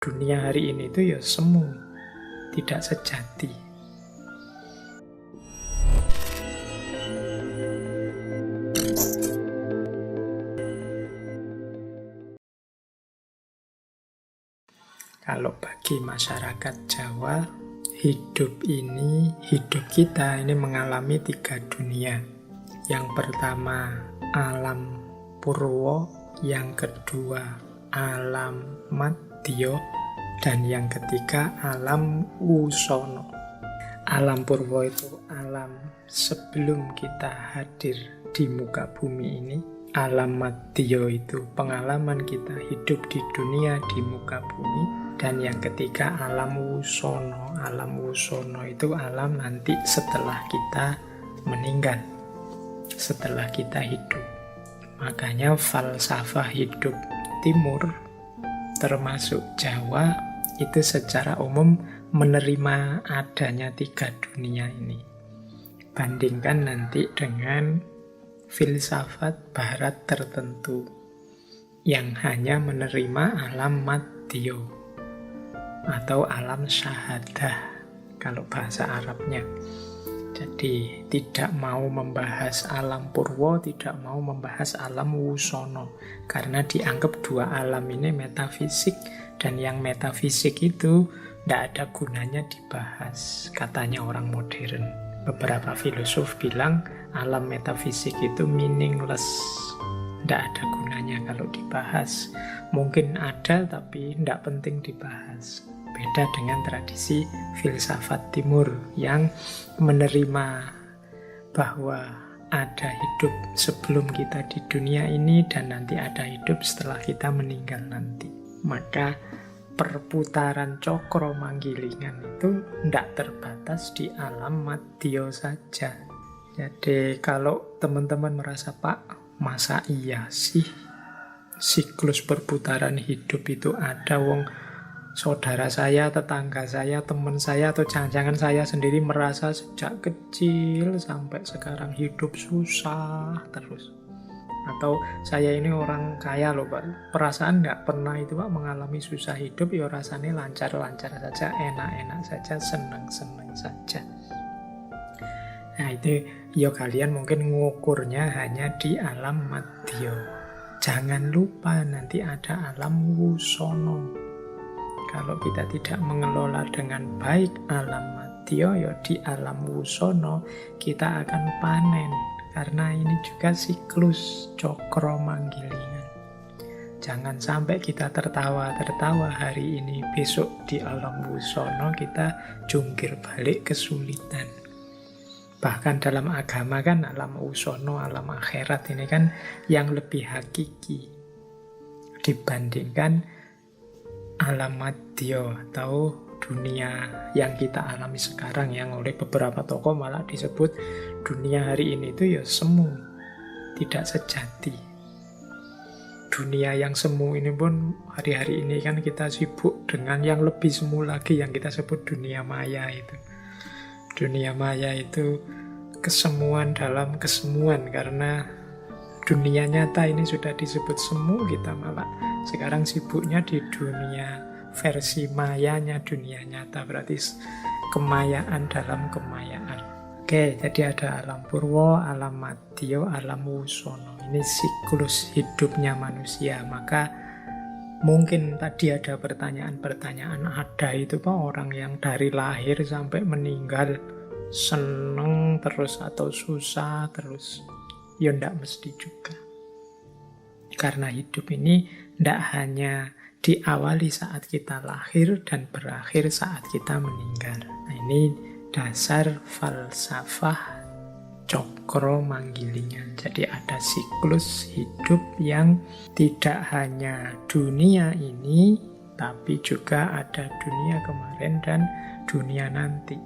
Dunia hari ini itu ya semu, tidak sejati. Kalau bagi masyarakat Jawa, hidup kita ini mengalami 3 dunia. Yang pertama alam purwo, yang kedua alam madya, dan yang ketiga alam wusono. Alam purwo itu alam sebelum kita hadir di muka bumi ini. Alam madya itu pengalaman kita hidup di dunia di muka bumi. Dan yang ketiga alam wusono. Alam wusono itu alam nanti setelah kita meninggal, setelah kita hidup. Makanya falsafah hidup timur, termasuk Jawa, itu secara umum menerima adanya 3 dunia ini. Bandingkan nanti dengan filsafat barat tertentu yang hanya menerima alam madya atau alam syahadah kalau bahasa Arabnya. Jadi tidak mau membahas alam purwo, tidak mau membahas alam wusono, karena dianggap 2 alam ini metafisik, dan yang metafisik itu tidak ada gunanya dibahas, katanya orang modern. Beberapa filosof bilang alam metafisik itu meaningless, tidak ada gunanya kalau dibahas. Mungkin ada tapi tidak penting dibahas. Beda dengan tradisi filsafat timur yang menerima bahwa ada hidup sebelum kita di dunia ini dan nanti ada hidup setelah kita meninggal nanti. Maka perputaran cokro manggilingan itu tidak terbatas di alam madya saja. Jadi kalau teman-teman merasa, Pak, masa iya sih siklus perputaran hidup itu ada, wong saudara saya, tetangga saya, teman saya, atau jangan-jangan saya sendiri merasa sejak kecil sampai sekarang hidup susah terus. Atau saya ini orang kaya loh, Pak, perasaan nggak pernah itu, Pak, mengalami susah hidup, ya rasanya lancar-lancar saja, enak-enak saja, senang-senang saja. Nah itu ya kalian mungkin ngukurnya hanya di alam madya. Jangan lupa nanti ada alam wusono. Kalau kita tidak mengelola dengan baik alam madya, ya di alam wusono kita akan panen. Karena ini juga siklus cokro manggilingan. Jangan sampai kita tertawa-tertawa hari ini, besok di alam wusono kita jungkir balik kesulitan. Bahkan dalam agama kan alam wusono, alam akhirat ini kan yang lebih hakiki dibandingkan alam madya atau dunia yang kita alami sekarang, yang oleh beberapa tokoh malah disebut dunia hari ini itu ya semu, tidak sejati. Dunia yang semu ini pun hari-hari ini kan kita sibuk dengan yang lebih semu lagi yang kita sebut dunia maya itu. Dunia maya itu kesemuan dalam kesemuan, karena dunia nyata ini sudah disebut semu, kita malah sekarang sibuknya di dunia versi mayanya dunia nyata, berarti kemayaan dalam kemayaan. Oke, jadi ada alam purwo, alam madya, alam wusono. Ini siklus hidupnya manusia. Maka mungkin tadi ada pertanyaan-pertanyaan, ada itu Pak orang yang dari lahir sampai meninggal seneng terus atau susah terus? Ya ndak mesti juga. Karena hidup ini ndak hanya diawali saat kita lahir dan berakhir saat kita meninggal. Nah ini dasar falsafah cokro manggilingan. Jadi ada siklus hidup yang tidak hanya dunia ini, tapi juga ada dunia kemarin dan dunia nanti.